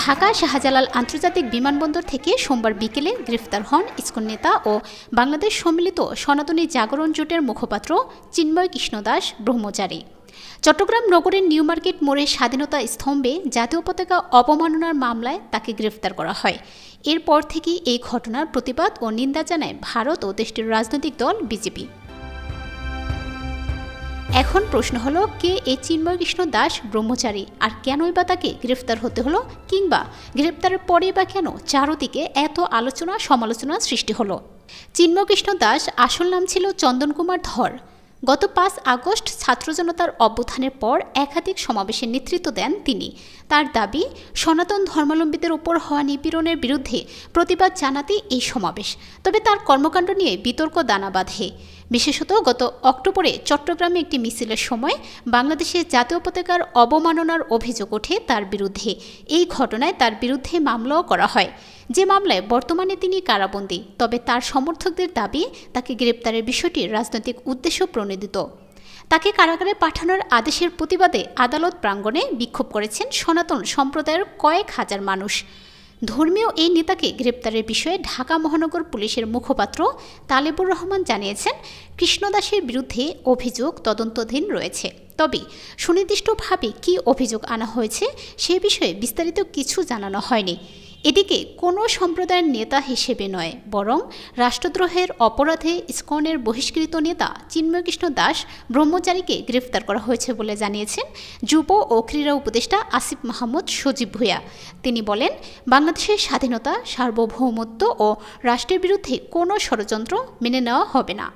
ঢাকা শাহজালাল আন্তর্জাতিক বিমানবন্দর থেকে সোমবার বিকেলে গ্রেফতার হন ইসকন নেতা ও বাংলাদেশ সম্মিলিত সনাতনী জাগরণ জোটের মুখপাত্র চিন্ময় কৃষ্ণ দাস ব্রহ্মচারী। চট্টগ্রাম নগরের নিউ মার্কেট মোড়ে স্বাধীনতা স্তম্ভে জাতীয় পতাকা অবমাননার মামলায় তাকে গ্রেফতার করা হয়। এরপর থেকেই এই ঘটনার প্রতিবাদ ও নিন্দা জানায় ভারত ও দেশটির রাজনৈতিক দল বিজেপি। এখন প্রশ্ন হলো, কে এই চিন্ময় কৃষ্ণ দাস ব্রহ্মচারী, আর কেনই বা তাকে গ্রেফতার হতে হলো, কিংবা গ্রেফতারের পরে বা কেন চারদিকে এত আলোচনা সমালোচনা সৃষ্টি হলো। চিন্ময় কৃষ্ণ দাস আসল নাম ছিল চন্দন কুমার ধর। গত 5 আগস্ট ছাত্র জনতার অভ্যুত্থানের পর একাধিক সমাবেশের নেতৃত্ব দেন তিনি। তার দাবি, সনাতন ধর্মাবলম্বীদের উপর হওয়া নিপীড়নের বিরুদ্ধে প্রতিবাদ জানাতে এই সমাবেশ। তবে তার কর্মকাণ্ড নিয়ে বিতর্ক দানা বাঁধে। বিশেষত গত অক্টোবরে চট্টগ্রামে একটি মিছিলের সময় বাংলাদেশের জাতীয় পতাকার অবমাননার অভিযোগ ওঠে তার বিরুদ্ধে। এই ঘটনায় তার বিরুদ্ধে মামলাও করা হয়, যে মামলায় বর্তমানে তিনি কারাবন্দী। তবে তার সমর্থকদের দাবি, তাকে গ্রেপ্তারের বিষয়টি রাজনৈতিক উদ্দেশ্য প্রণোদিত। তাকে কারাগারে পাঠানোর আদেশের প্রতিবাদে আদালত প্রাঙ্গণে বিক্ষোভ করেছেন সনাতন সম্প্রদায়ের কয়েক হাজার মানুষ। ধর্মীয় এই নেতাকে গ্রেপ্তারের বিষয়ে ঢাকা মহানগর পুলিশের মুখপাত্র তালেবুর রহমান জানিয়েছেন, কৃষ্ণদাসের বিরুদ্ধে অভিযোগ তদন্তাধীন রয়েছে। তবে সুনির্দিষ্টভাবে কী অভিযোগ আনা হয়েছে সে বিষয়ে বিস্তারিত কিছু জানানো হয়নি। এদিকে কোনো সম্প্রদায়ের নেতা হিসেবে নয়, বরং রাষ্ট্রদ্রোহের অপরাধে ইসকনের বহিষ্কৃত নেতা চিন্ময় কৃষ্ণ দাস ব্রহ্মচারীকে গ্রেফতার করা হয়েছে বলে জানিয়েছেন যুব ও ক্রীড়া উপদেষ্টা আসিফ মাহমুদ সজীব ভূঁইয়া। তিনি বলেন, বাংলাদেশের স্বাধীনতা, সার্বভৌমত্ব ও রাষ্ট্রের বিরুদ্ধে কোনো ষড়যন্ত্র মেনে নেওয়া হবে না।